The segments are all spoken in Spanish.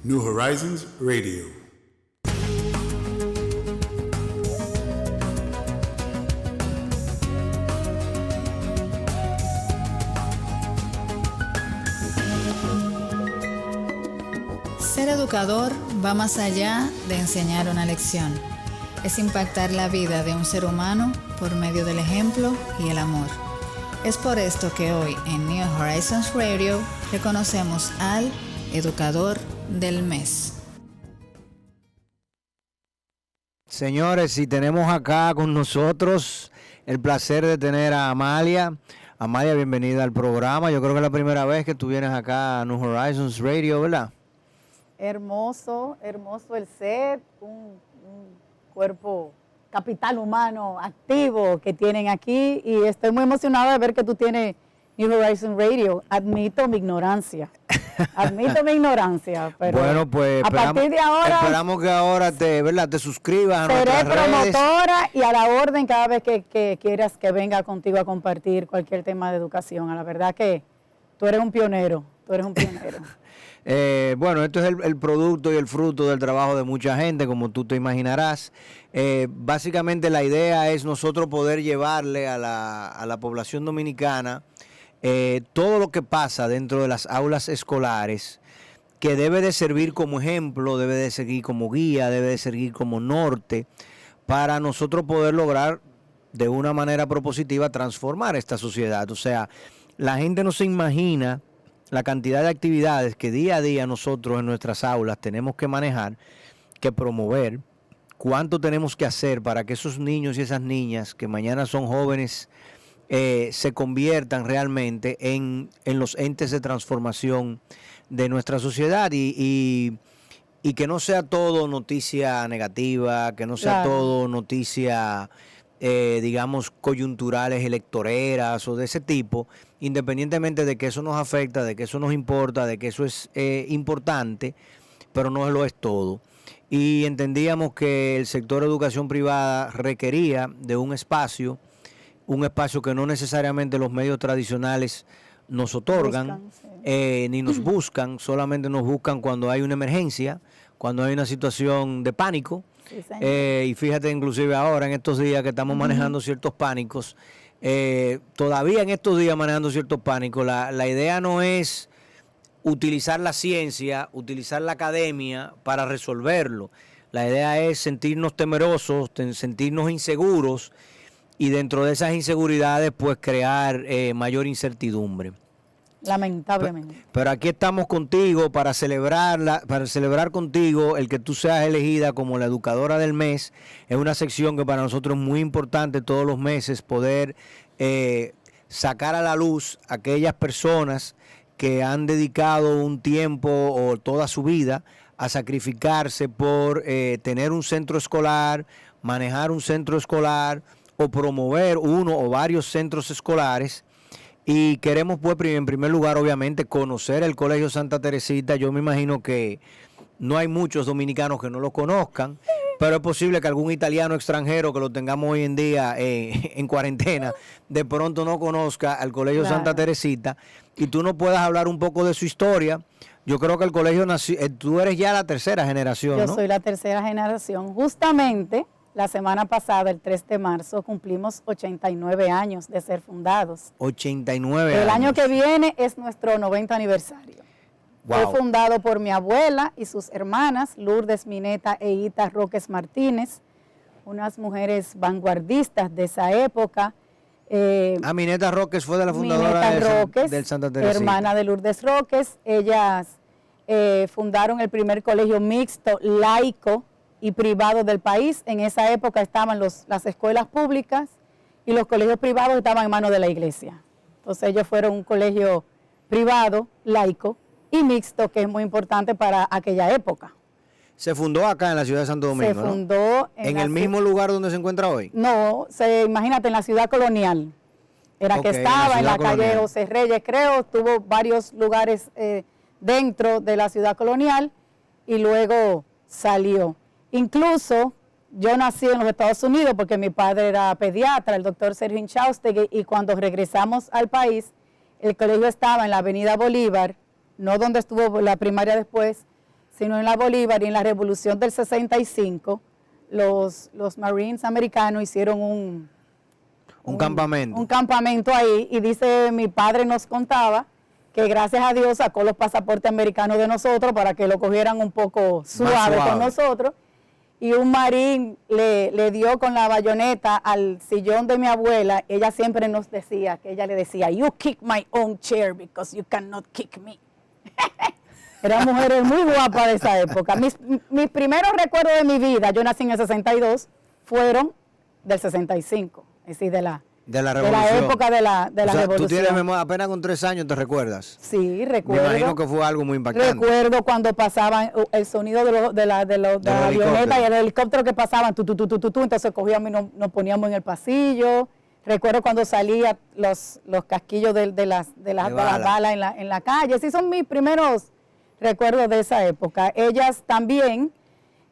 New Horizons Radio. Ser educador va más allá de enseñar una lección. Es impactar la vida de un ser humano por medio del ejemplo y el amor. Es por esto que hoy en New Horizons Radio reconocemos al Educador del Mes. Señores, y tenemos acá con nosotros el placer de tener a Amalia. Amalia, bienvenida al programa. Yo creo que es la primera vez que tú vienes acá a New Horizons Radio, ¿verdad? Hermoso, hermoso el set, un cuerpo capital humano activo que tienen aquí y estoy muy emocionada de ver que tú tienes New Horizons Radio. Admito mi ignorancia, pero bueno, pues a partir de ahora esperamos que ahora te suscribas a nuestras seré promotora y a la orden cada vez que quieras que venga contigo a compartir cualquier tema de educación. A la verdad que tú eres un pionero, Bueno, esto es el producto y el fruto del trabajo de mucha gente, como tú te imaginarás. Básicamente la idea es nosotros poder llevarle a la población dominicana todo lo que pasa dentro de las aulas escolares, que debe de servir como ejemplo, debe de seguir como guía, debe de servir como norte, para nosotros poder lograr de una manera propositiva transformar esta sociedad. O sea, la gente no se imagina la cantidad de actividades que día a día nosotros en nuestras aulas tenemos que manejar, que promover, cuánto tenemos que hacer para que esos niños y esas niñas que mañana son jóvenes se conviertan realmente en los entes de transformación de nuestra sociedad y que no sea todo noticia negativa, que no sea todo noticia digamos, coyunturales, electoreras o de ese tipo, independientemente de que eso nos afecta, de que eso nos importa, de que eso es importante, pero no lo es todo. Y entendíamos que el sector educación privada requería de un espacio que no necesariamente los medios tradicionales nos otorgan, ni nos buscan, solamente nos buscan cuando hay una emergencia, cuando hay una situación de pánico. Sí, y fíjate, inclusive ahora, en estos días que estamos manejando ciertos pánicos, todavía en estos días manejando ciertos pánicos, la idea no es utilizar la ciencia, utilizar la academia para resolverlo. La idea es sentirnos temerosos, sentirnos inseguros y dentro de esas inseguridades pues crear mayor incertidumbre. Lamentablemente. Pero aquí estamos contigo para celebrar contigo el que tú seas elegida como la educadora del mes. Es una sección que para nosotros es muy importante todos los meses poder sacar a la luz a aquellas personas que han dedicado un tiempo o toda su vida a sacrificarse por tener un centro escolar, manejar un centro escolar o promover uno o varios centros escolares. Y queremos, pues, en primer lugar, obviamente, conocer el Colegio Santa Teresita. Yo me imagino que no hay muchos dominicanos que no lo conozcan, pero es posible que algún italiano extranjero que lo tengamos hoy en día en cuarentena, de pronto no conozca al Colegio Santa Teresita y tú no puedas hablar un poco de su historia. Yo creo que el colegio nació, tú eres ya la tercera generación, ¿no? Yo soy la tercera generación. Justamente la semana pasada, el 3 de marzo, cumplimos 89 años de ser fundados. 89 años. El año que viene es nuestro 90 aniversario. Wow. Fue fundado por mi abuela y sus hermanas, Lourdes Mineta e Ita Roques Martínez, unas mujeres vanguardistas de esa época. Mineta Roques fue de la fundadora del Santa Teresita. Hermana de Lourdes Roques. Ellas fundaron el primer colegio mixto, laico y privado del país. En esa época estaban las escuelas públicas y los colegios privados estaban en manos de la iglesia. Entonces ellos fueron un colegio privado, laico y mixto, que es muy importante para aquella época. Se fundó acá en la ciudad de Santo Domingo, Se fundó ¿en el mismo lugar donde se encuentra hoy? No, imagínate, en la ciudad colonial. Era que estaba en la calle José Reyes, creo, tuvo varios lugares dentro de la ciudad colonial y luego salió. Incluso yo nací en los Estados Unidos porque mi padre era pediatra, el doctor Sergio Inchaustegui, y cuando regresamos al país, el colegio estaba en la avenida Bolívar, no donde estuvo la primaria después, sino en la Bolívar, y en la Revolución del 65, los Marines americanos hicieron un campamento. Un campamento ahí, y dice, mi padre nos contaba que gracias a Dios sacó los pasaportes americanos de nosotros para que lo cogieran un poco suave con nosotros, y un marín le dio con la bayoneta al sillón de mi abuela. Ella siempre nos decía, que ella le decía, you kick my own chair because you cannot kick me. Eran mujeres muy guapas de esa época. Mis primeros recuerdos de mi vida, yo nací en el 62, fueron del 65, es decir, de la época de la revolución. Tú tienes memoria, apenas con 3 años te recuerdas. Sí, recuerdo. Me imagino que fue algo muy impactante. Recuerdo cuando pasaban el sonido de la avioneta y el helicóptero que pasaban, entonces cogíamos y nos poníamos en el pasillo. Recuerdo cuando salían los casquillos de las balas en la calle. Sí, son mis primeros recuerdos de esa época. Ellas también,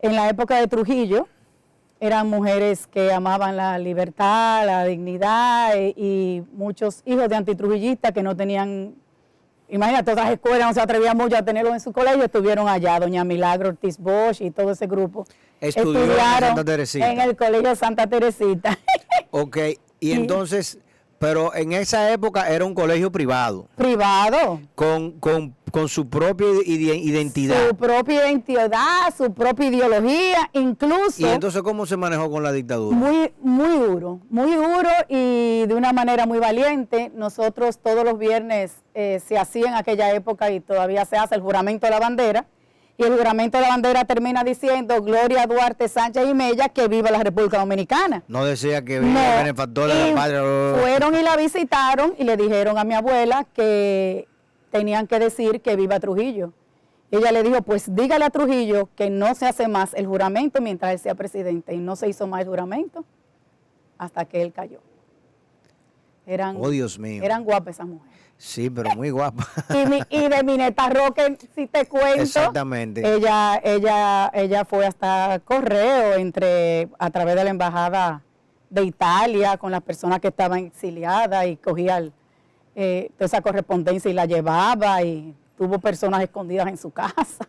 en la época de Trujillo, eran mujeres que amaban la libertad, la dignidad, y muchos hijos de antitrujillistas que no tenían, imagínate, otras escuelas no se atrevían mucho a tenerlos en su colegio, estuvieron allá, doña Milagro Ortiz Bosch y todo ese grupo. Estudiaron en Santa Teresita. En el colegio Santa Teresita. Ok, y entonces, pero en esa época era un colegio privado. Privado. Con su propia identidad. Su propia identidad, su propia ideología, incluso. ¿Y entonces cómo se manejó con la dictadura? Muy duro y de una manera muy valiente. Nosotros todos los viernes se hacía en aquella época, y todavía se hace, el juramento de la bandera. Y el juramento de la bandera termina diciendo: Gloria Duarte Sánchez y Mella, que viva la República Dominicana. No decía que viva el benefactor de la patria. Fueron y la visitaron y le dijeron a mi abuela que tenían que decir que viva Trujillo. Ella le dijo, pues dígale a Trujillo que no se hace más el juramento mientras él sea presidente. Y no se hizo más el juramento hasta que él cayó. Oh, Dios mío. Eran guapas esas mujeres. Sí, pero muy guapa. Y de Mineta Roque, si te cuento. Exactamente. Ella fue hasta correo a través de la embajada de Italia con las personas que estaban exiliadas, y cogía toda esa correspondencia y la llevaba, y tuvo personas escondidas en su casa.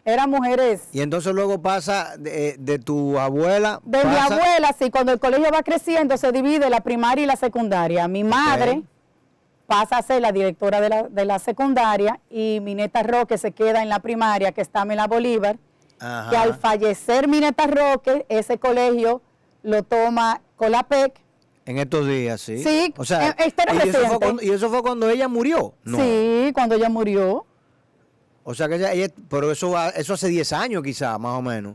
Eran mujeres. Y entonces luego pasa de tu abuela. Mi abuela, sí, cuando el colegio va creciendo se divide la primaria y la secundaria. Mi madre pasa a ser la directora de la secundaria, y Mineta Roque se queda en la primaria, que está en la Bolívar. Ajá. Que al fallecer Mineta Roque, ese colegio lo toma Colapec. En estos días, sí. Sí, o sea, y eso fue cuando ella murió. No. Sí, cuando ella murió. O sea que ella pero eso hace 10 años quizás, más o menos.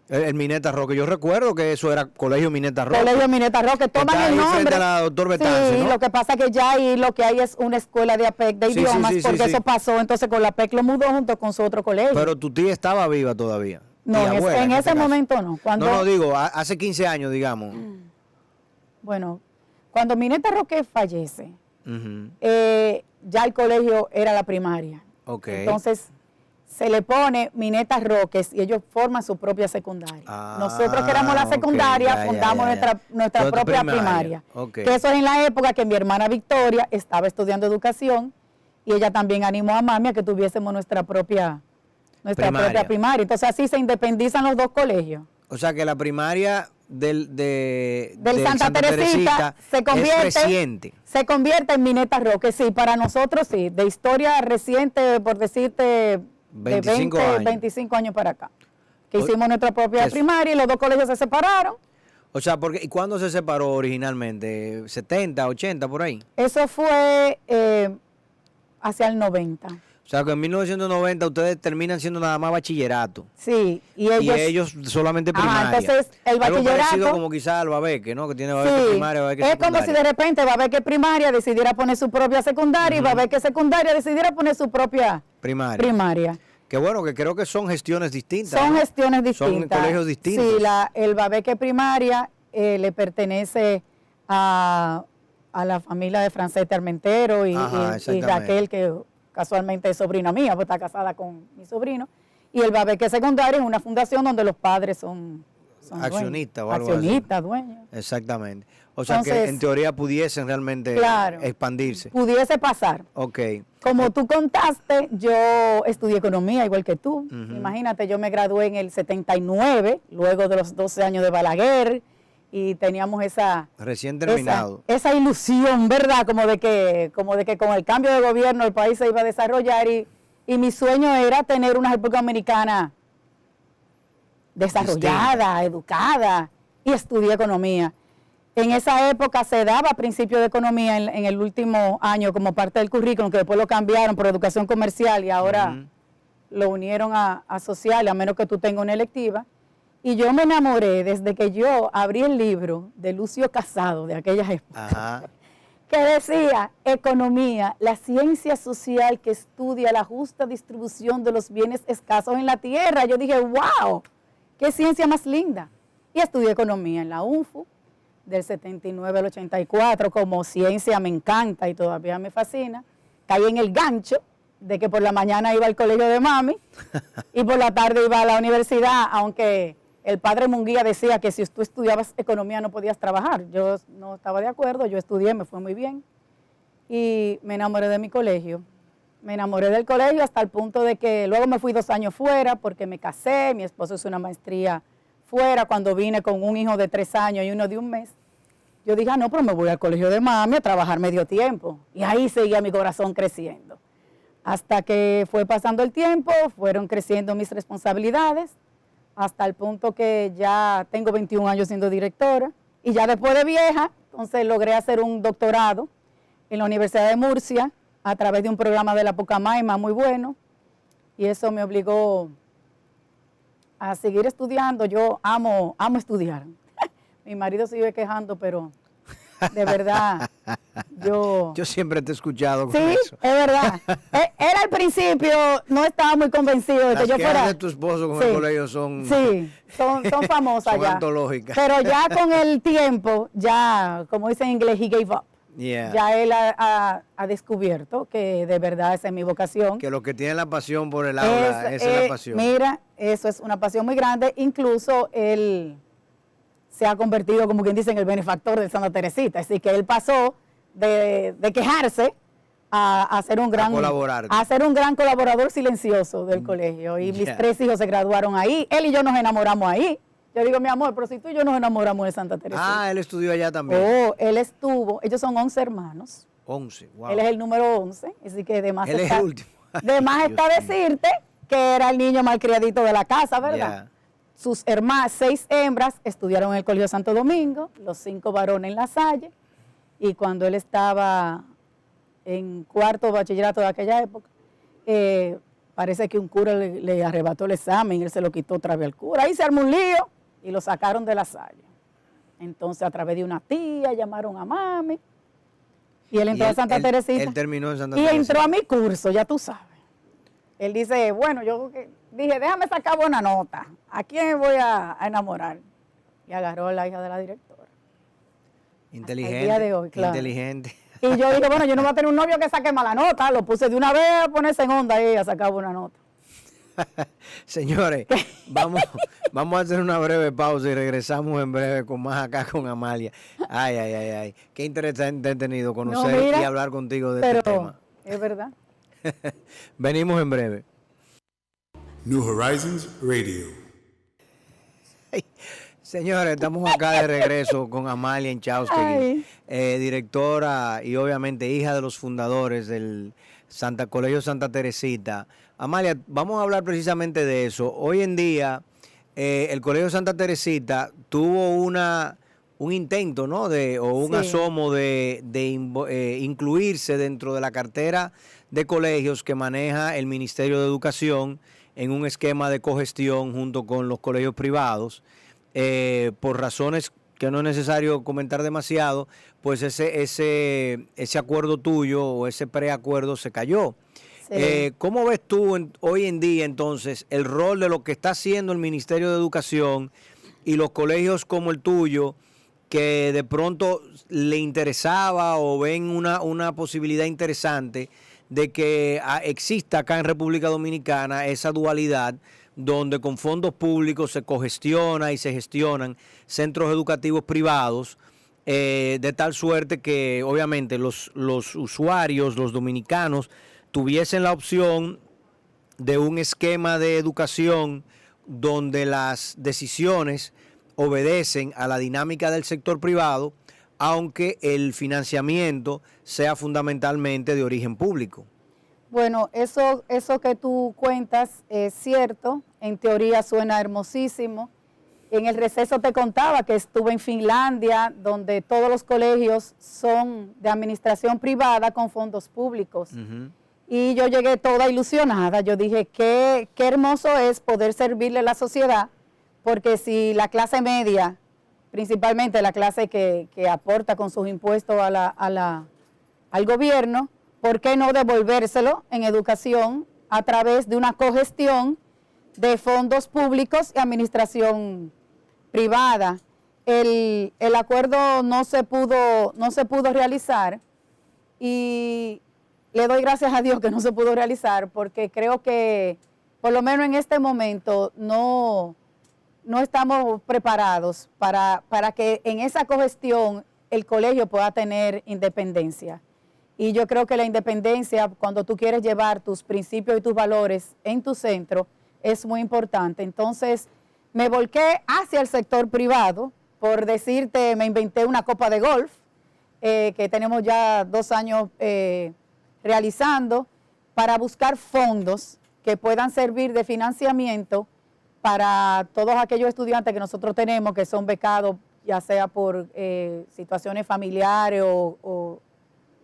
El Mineta Roque, yo recuerdo que eso era Colegio Mineta Roque. Colegio Mineta Roque, toman el nombre. Frente a la doctor Betance, sí, ¿no? Lo que pasa es que ya ahí lo que hay es una escuela de APEC de idiomas, porque eso pasó, entonces con la APEC lo mudó junto con su otro colegio. Pero tu tía estaba viva todavía. No, en ese momento no. No, digo, hace 15 años, digamos. Bueno, cuando Mineta Roque fallece, ya el colegio era la primaria. Okay. Entonces se le pone Mineta Roques y ellos forman su propia secundaria. Nosotros que éramos la secundaria, fundamos nuestra propia primaria. Okay. Que eso es en la época que mi hermana Victoria estaba estudiando educación, y ella también animó a mami a que tuviésemos nuestra propia primaria. Entonces así se independizan los dos colegios. O sea que la primaria del Santa Teresita se convierte en Mineta Roque. Sí, para nosotros sí, de historia reciente, por decirte, 25 años para acá, que hicimos nuestra propia primaria, y los dos colegios se separaron. O sea, ¿y cuándo se separó originalmente? ¿70, 80, por ahí? Eso fue hacia el 90. O sea, que en 1990 ustedes terminan siendo nada más bachillerato. Sí, y ellos solamente primaria. Entonces, el bachillerato... Algo parecido como quizás al Babeque, ¿no? Que tiene Babeque primaria, Babeque secundaria. Es como si de repente Babeque primaria decidiera poner su propia secundaria, y Babeque secundaria decidiera poner su propia primaria. Que bueno, que creo que son gestiones distintas. Son gestiones distintas. Son colegios distintos. Sí, el Babeque primaria le pertenece a la familia de Francete Armentero y Raquel, que casualmente es sobrina mía, pues está casada con mi sobrino. Y el Babeque secundario es una fundación donde los padres son son accionistas o dueños. algo así. Accionistas, dueños. Exactamente. O sea que Entonces, en teoría pudiesen realmente claro, expandirse. pudiese pasar. Ok. Como tú contaste, yo estudié economía igual que tú. Imagínate, yo me gradué en el 79, luego de los 12 años de Balaguer, y teníamos Recién terminado. esa ilusión, ¿verdad? Como de que con el cambio de gobierno el país se iba a desarrollar y mi sueño era tener una República Dominicana desarrollada, educada, y estudié economía. En esa época se daba principio de economía en el último año como parte del currículum, que después lo cambiaron por educación comercial y ahora lo unieron a social, a menos que tú tengas una electiva. Y yo me enamoré desde que yo abrí el libro de Lucio Casado de aquellas épocas, Ajá. que decía, economía, la ciencia social que estudia la justa distribución de los bienes escasos en la tierra. Yo dije, wow, qué ciencia más linda. Y estudié economía en la UNFU, del 79 al 84, como ciencia me encanta y todavía me fascina. Caí en el gancho de que por la mañana iba al colegio de mami y por la tarde iba a la universidad, aunque el padre Munguía decía que si tú estudiabas economía no podías trabajar. Yo no estaba de acuerdo, yo estudié, me fue muy bien y me enamoré de mi colegio. Me enamoré del colegio hasta el punto de que luego me fui 2 años fuera porque me casé, mi esposo hizo una maestría fuera. Cuando vine con un hijo de 3 años y uno de 1 mes, yo dije, no, pero me voy al colegio de mami a trabajar medio tiempo. Y ahí seguía mi corazón creciendo. Hasta que fue pasando el tiempo, fueron creciendo mis responsabilidades, hasta el punto que ya tengo 21 años siendo directora. Y ya después de vieja, entonces logré hacer un doctorado en la Universidad de Murcia a través de un programa de la Pucamaima muy bueno. Y eso me obligó a seguir estudiando. Yo amo estudiar. Mi marido se vive quejando, pero de verdad, yo siempre te he escuchado con sí, eso. es verdad. Él al principio no estaba muy convencido de Las que yo quejas fuera. de tu esposo con Sí, el colegio son, sí, son famosas son ya. antológicas. Pero ya con el tiempo, ya, como dice en inglés, he gave up. Yeah. Ya él ha descubierto que de verdad esa es mi vocación. Que los que tienen la pasión por el aula, esa es la pasión. Mira, eso es una pasión muy grande. Incluso él se ha convertido, como quien dice, en el benefactor de Santa Teresita. Así que él pasó de quejarse a ser un gran colaborador silencioso del colegio. Y mis 3 hijos se graduaron ahí. Él y yo nos enamoramos ahí. Yo digo, mi amor, pero si tú y yo nos enamoramos de Santa Teresita. Ah, él estudió allá también. Oh, él estuvo, ellos son 11 hermanos. 11, wow. Él es el número 11, así que de más Él es el último. De más está decirte que era el niño malcriadito de la casa, ¿verdad? Yeah. Sus hermanas, 6 hembras, estudiaron en el Colegio Santo Domingo, los 5 varones en La Salle, y cuando él estaba en 4º bachillerato de aquella época, parece que un cura le arrebató el examen, él se lo quitó otra vez al cura, ahí se armó un lío y lo sacaron de La Salle. Entonces, a través de una tía, llamaron a mami, y él entró a Santa Teresita. Él terminó en Santa y Teresita. entró a mi curso, ya tú sabes. Él dice, bueno, yo dije, déjame sacar buena nota. ¿A quién voy a enamorar? Y agarró a la hija de la directora. Inteligente. Hasta el día de hoy, claro. Inteligente. Y yo dije, bueno, yo no voy a tener un novio que saque mala nota. Lo puse de una vez a ponerse en onda y a sacar buena nota. Señores, vamos a hacer una breve pausa y regresamos en breve con más acá con Amalia. Ay. Qué interesante he tenido conocer y hablar contigo de este tema. Es verdad. Venimos en breve. New Horizons Radio. Señores, estamos acá de regreso con Amalia Inchausti, directora y obviamente hija de los fundadores del Colegio Santa Teresita. Amalia, vamos a hablar precisamente de eso. Hoy en día, el Colegio Santa Teresita tuvo un intento, ¿no? Un asomo de incluirse dentro de la cartera de colegios que maneja el Ministerio de Educación en un esquema de cogestión junto con los colegios privados. Por razones que no es necesario comentar demasiado, pues ese acuerdo tuyo o ese preacuerdo se cayó. Sí. ¿Cómo ves tú hoy en día entonces el rol de lo que está haciendo el Ministerio de Educación y los colegios como el tuyo, que de pronto le interesaba o ven una posibilidad interesante de que exista acá en República Dominicana esa dualidad, donde con fondos públicos se cogestiona y se gestionan centros educativos privados, de tal suerte que obviamente los usuarios, los dominicanos, tuviesen la opción de un esquema de educación donde las decisiones obedecen a la dinámica del sector privado, aunque el financiamiento sea fundamentalmente de origen público. Bueno, eso que tú cuentas es cierto, en teoría suena hermosísimo. En el receso te contaba que estuve en Finlandia, donde todos los colegios son de administración privada con fondos públicos. Y yo llegué toda ilusionada. Yo dije, qué hermoso es poder servirle a la sociedad, porque si la clase media, principalmente la clase que aporta con sus impuestos al gobierno, ¿por qué no devolvérselo en educación a través de una cogestión de fondos públicos y administración privada? El acuerdo no se pudo realizar y le doy gracias a Dios que no se pudo realizar, porque creo que por lo menos en este momento no estamos preparados para que en esa cogestión el colegio pueda tener independencia. Y yo creo que la independencia, cuando tú quieres llevar tus principios y tus valores en tu centro, es muy importante. Entonces, me volqué hacia el sector privado. Por decirte, me inventé una copa de golf, que tenemos ya 2 años realizando, para buscar fondos que puedan servir de financiamiento para todos aquellos estudiantes que nosotros tenemos que son becados, ya sea por situaciones familiares o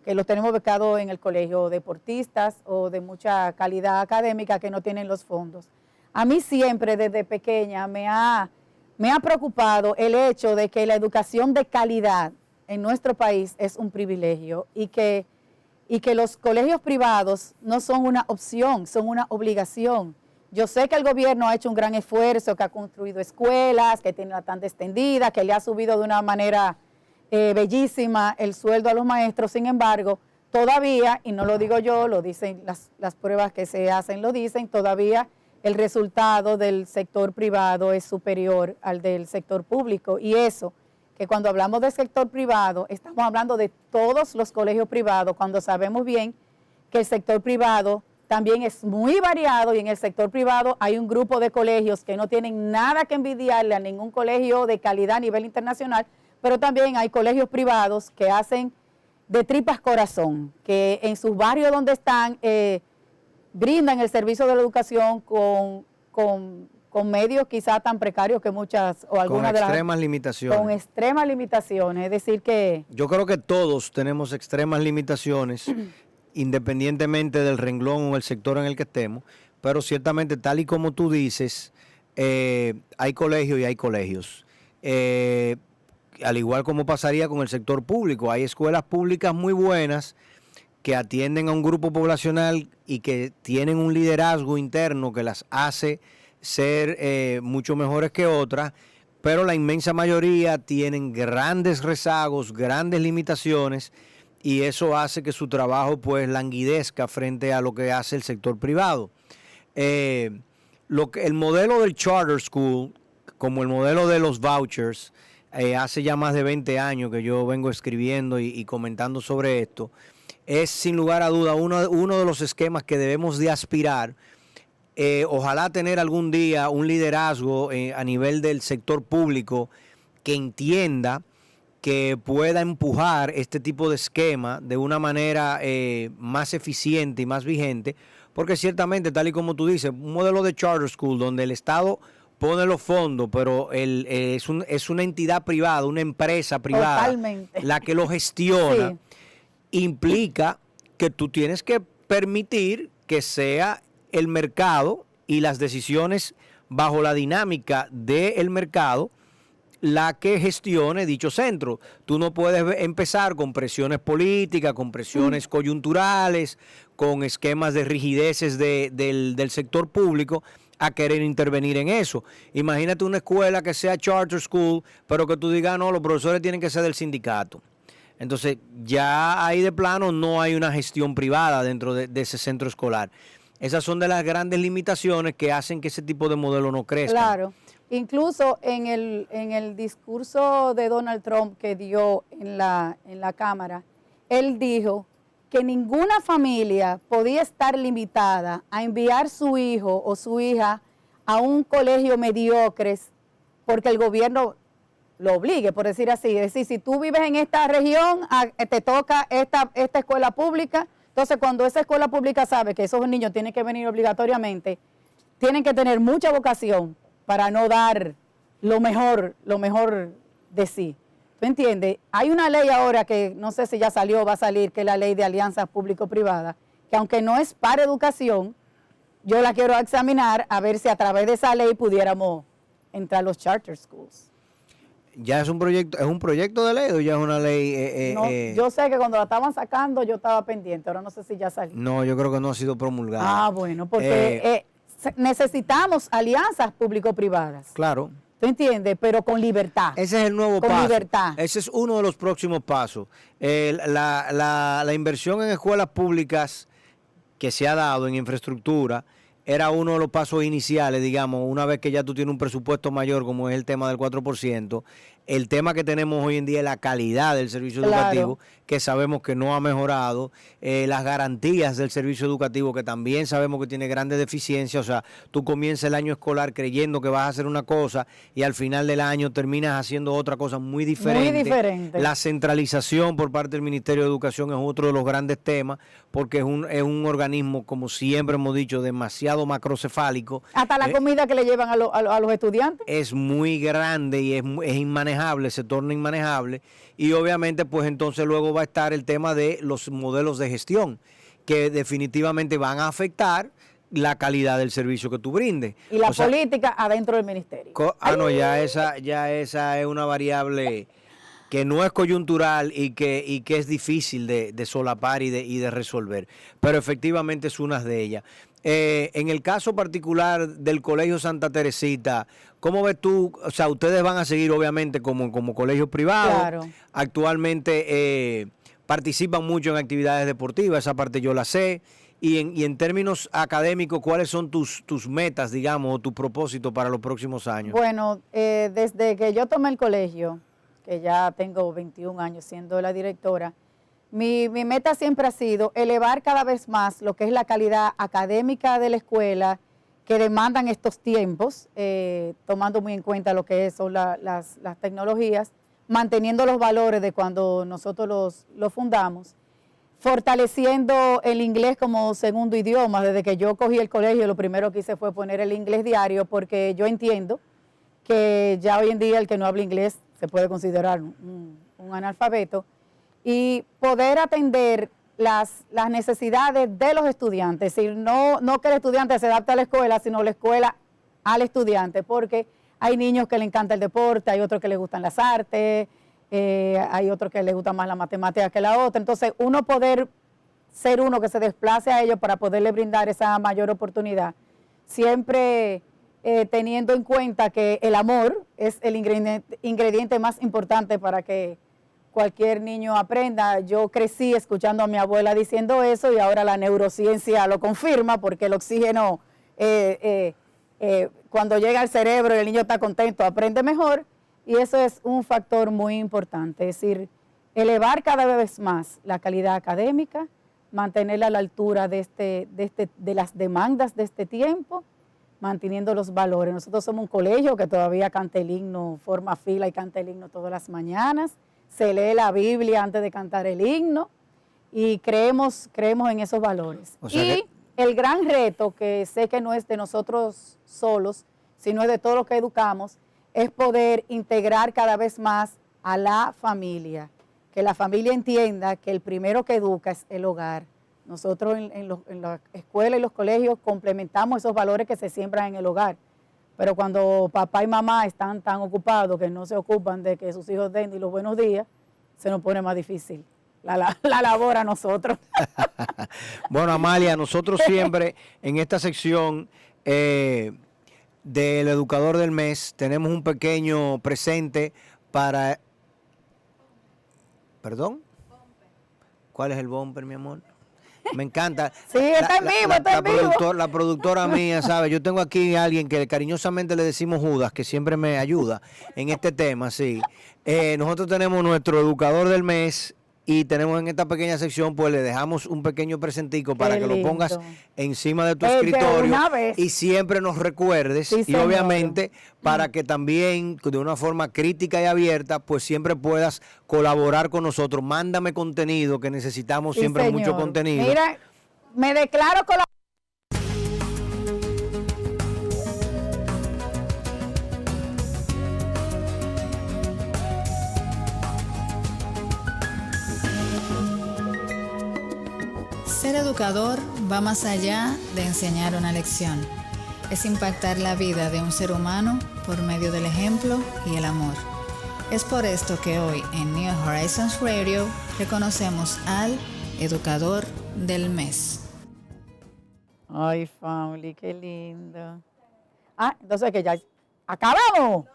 que los tenemos becados en el colegio, deportistas o de mucha calidad académica que no tienen los fondos. A mí siempre desde pequeña me ha preocupado el hecho de que la educación de calidad en nuestro país es un privilegio y que los colegios privados no son una opción, son una obligación. Yo sé que el gobierno ha hecho un gran esfuerzo, que ha construido escuelas, que tiene una tanda extendida, que le ha subido de una manera bellísima el sueldo a los maestros. Sin embargo, todavía, y no lo digo yo, lo dicen las pruebas que se hacen, lo dicen, todavía el resultado del sector privado es superior al del sector público. Y eso, que cuando hablamos del sector privado, estamos hablando de todos los colegios privados, cuando sabemos bien que el sector privado también es muy variado, y en el sector privado hay un grupo de colegios que no tienen nada que envidiarle a ningún colegio de calidad a nivel internacional, pero también hay colegios privados que hacen de tripas corazón, que en sus barrios donde están brindan el servicio de la educación con medios quizás tan precarios que muchas o algunas de las... Con extremas limitaciones. Con extremas limitaciones, es decir que... Yo creo que todos tenemos extremas limitaciones, independientemente del renglón o el sector en el que estemos, pero ciertamente, tal y como tú dices, hay colegios y hay colegios. Al igual como pasaría con el sector público, hay escuelas públicas muy buenas que atienden a un grupo poblacional y que tienen un liderazgo interno que las hace ser mucho mejores que otras, pero la inmensa mayoría tienen grandes rezagos, grandes limitaciones, y eso hace que su trabajo pues languidezca frente a lo que hace el sector privado. El modelo del charter school, como el modelo de los vouchers, hace ya más de 20 años que yo vengo escribiendo y comentando sobre esto, es sin lugar a duda uno de los esquemas que debemos de aspirar. Ojalá tener algún día un liderazgo a nivel del sector público que entienda que pueda empujar este tipo de esquema de una manera más eficiente y más vigente, porque ciertamente, tal y como tú dices, un modelo de charter school donde el Estado pone los fondos, pero es una entidad privada, una empresa privada, Totalmente. la que lo gestiona, Sí. implica que tú tienes que permitir que sea el mercado y las decisiones bajo la dinámica del mercado la que gestione dicho centro. Tú no puedes empezar con presiones políticas, con presiones coyunturales, con esquemas de rigideces del sector público a querer intervenir en eso. Imagínate una escuela que sea charter school, pero que tú digas, no, los profesores tienen que ser del sindicato. Entonces, ya ahí de plano no hay una gestión privada dentro de ese centro escolar. Esas son de las grandes limitaciones que hacen que ese tipo de modelo no crezca. Claro. Incluso en el discurso de Donald Trump que dio en la Cámara, él dijo que ninguna familia podía estar limitada a enviar su hijo o su hija a un colegio mediocre porque el gobierno lo obligue, por decir así. Es decir, si tú vives en esta región, te toca esta escuela pública. Entonces, cuando esa escuela pública sabe que esos niños tienen que venir obligatoriamente, tienen que tener mucha vocación para no dar lo mejor de sí. ¿Tú entiendes? Hay una ley ahora que no sé si ya salió o va a salir, que es la ley de alianzas público-privadas, que aunque no es para educación, yo la quiero examinar a ver si a través de esa ley pudiéramos entrar a los charter schools. ¿Ya es un proyecto de ley o ya es una ley? No, yo sé que cuando la estaban sacando yo estaba pendiente, ahora no sé si ya salió. No, yo creo que no ha sido promulgada. Ah, bueno, porque necesitamos alianzas público-privadas. Claro. ¿Tú entiendes? Pero con libertad. Ese es el nuevo con paso. Con libertad. Ese es uno de los próximos pasos. La inversión en escuelas públicas que se ha dado en infraestructura era uno de los pasos iniciales, digamos, una vez que ya tú tienes un presupuesto mayor, como es el tema del 4%, el tema que tenemos hoy en día es la calidad del servicio educativo, que sabemos que no ha mejorado, las garantías del servicio educativo, que también sabemos que tiene grandes deficiencias. O sea, tú comienzas el año escolar creyendo que vas a hacer una cosa y al final del año terminas haciendo otra cosa muy diferente. Muy diferente. La centralización por parte del Ministerio de Educación es otro de los grandes temas, porque es un organismo, como siempre hemos dicho, demasiado macrocefálico. Hasta la comida que le llevan a los estudiantes. Es muy grande y es inmanejable, se torna inmanejable. Y obviamente, pues entonces luego va a estar el tema de los modelos de gestión, que definitivamente van a afectar la calidad del servicio que tú brindes. Y la política adentro del ministerio. No, ya esa es una variable que no es coyuntural y que es difícil de solapar y de resolver. Pero efectivamente es una de ellas. En el caso particular del Colegio Santa Teresita, ¿cómo ves tú? O sea, ustedes van a seguir obviamente como colegio privado. Claro. Actualmente participan mucho en actividades deportivas, esa parte yo la sé. Y en términos académicos, ¿cuáles son tus metas, digamos, o tus propósitos para los próximos años? Bueno, desde que yo tomé el colegio, que ya tengo 21 años siendo la directora, mi meta siempre ha sido elevar cada vez más lo que es la calidad académica de la escuela que demandan estos tiempos, tomando muy en cuenta lo que son las tecnologías, manteniendo los valores de cuando nosotros los fundamos, fortaleciendo el inglés como segundo idioma. Desde que yo cogí el colegio, lo primero que hice fue poner el inglés diario, porque yo entiendo que ya hoy en día el que no habla inglés se puede considerar un analfabeto, y poder atender las necesidades de los estudiantes. Es decir, no que el estudiante se adapte a la escuela, sino la escuela al estudiante, porque hay niños que les encanta el deporte, hay otros que les gustan las artes, hay otros que les gusta más la matemática que la otra. Entonces, uno poder ser uno que se desplace a ellos para poderle brindar esa mayor oportunidad, siempre teniendo en cuenta que el amor es el ingrediente más importante para que cualquier niño aprenda. Yo crecí escuchando a mi abuela diciendo eso y ahora la neurociencia lo confirma, porque el oxígeno, cuando llega al cerebro y el niño está contento, aprende mejor, y eso es un factor muy importante. Es decir, elevar cada vez más la calidad académica, mantenerla a la altura de las demandas de este tiempo, manteniendo los valores. Nosotros somos un colegio que todavía canta el himno, forma fila y canta el himno todas las mañanas. Se lee la Biblia antes de cantar el himno y creemos en esos valores. O sea el gran reto, que sé que no es de nosotros solos, sino es de todos los que educamos, es poder integrar cada vez más a la familia, que la familia entienda que el primero que educa es el hogar. Nosotros en la escuela y los colegios complementamos esos valores que se siembran en el hogar. Pero cuando papá y mamá están tan ocupados que no se ocupan de que sus hijos den ni los buenos días, se nos pone más difícil la labor a nosotros. Bueno, Amalia, nosotros siempre en esta sección del Educador del Mes tenemos un pequeño presente para... ¿Perdón? ¿Cuál es el bumper, mi amor? Me encanta. Sí, está en vivo, está en vivo. La productora mía, ¿sabe? Yo tengo aquí a alguien que cariñosamente le decimos Judas, que siempre me ayuda en este tema, sí. Nosotros tenemos nuestro educador del mes y tenemos en esta pequeña sección, pues le dejamos un pequeño presentico para que lo pongas encima de tu escritorio y siempre nos recuerdes Sí, y señor. obviamente para que también de una forma crítica y abierta, pues siempre puedas colaborar con nosotros. Mándame contenido, que necesitamos Sí, siempre señor. mucho contenido. Mira, me declaro con la... Ser educador va más allá de enseñar una lección. Es impactar la vida de un ser humano por medio del ejemplo y el amor. Es por esto que hoy en New Horizons Radio reconocemos al Educador del Mes. Ay, family, qué lindo. Ah, entonces que ya... ¡Acabamos!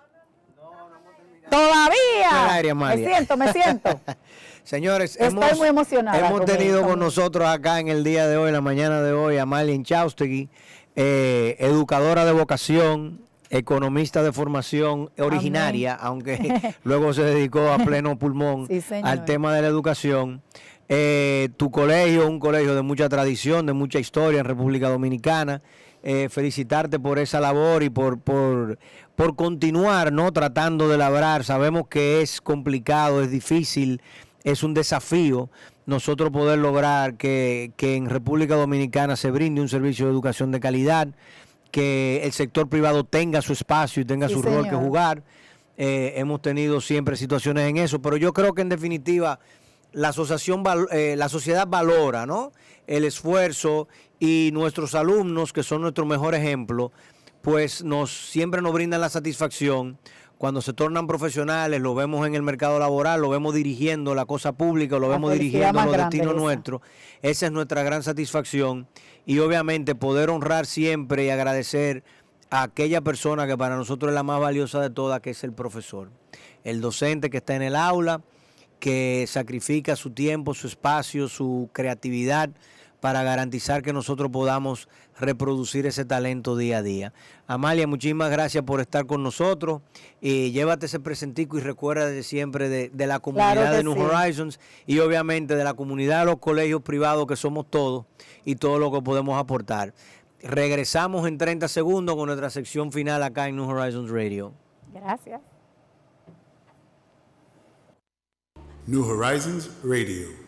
¡Todavía! Aire, Amalia. Me siento. Señores, Estoy muy emocionada hemos con tenido esto. con nosotros acá en el día de hoy, la mañana de hoy, a Amalia Inchaustegui, educadora de vocación, economista de formación originaria, aunque luego se dedicó a pleno pulmón Sí, señor. al tema de la educación. Tu colegio, un colegio de mucha tradición, de mucha historia en República Dominicana. Felicitarte por esa labor y por continuar, ¿no?, tratando de labrar. Sabemos que es complicado, es difícil, es un desafío nosotros poder lograr que en República Dominicana se brinde un servicio de educación de calidad, que el sector privado tenga su espacio y tenga Sí, su rol que señor. jugar. Hemos tenido siempre situaciones en eso, pero yo creo que en definitiva la sociedad valora, ¿no?, el esfuerzo, y nuestros alumnos, que son nuestro mejor ejemplo, pues siempre nos brindan la satisfacción. Cuando se tornan profesionales, lo vemos en el mercado laboral, lo vemos dirigiendo la cosa pública, lo La vemos felicidad dirigiendo más los grande destinos esa. nuestros. Esa es nuestra gran satisfacción. Y obviamente poder honrar siempre y agradecer a aquella persona que para nosotros es la más valiosa de todas, que es el profesor. El docente que está en el aula, que sacrifica su tiempo, su espacio, su creatividad, para garantizar que nosotros podamos reproducir ese talento día a día. Amalia, muchísimas gracias por estar con nosotros. Llévate ese presentico y recuerda de siempre de la comunidad Claro que de New sí. Horizons y obviamente de la comunidad de los colegios privados, que somos todos, y todo lo que podemos aportar. Regresamos en 30 segundos con nuestra sección final acá en New Horizons Radio. Gracias. New Horizons Radio.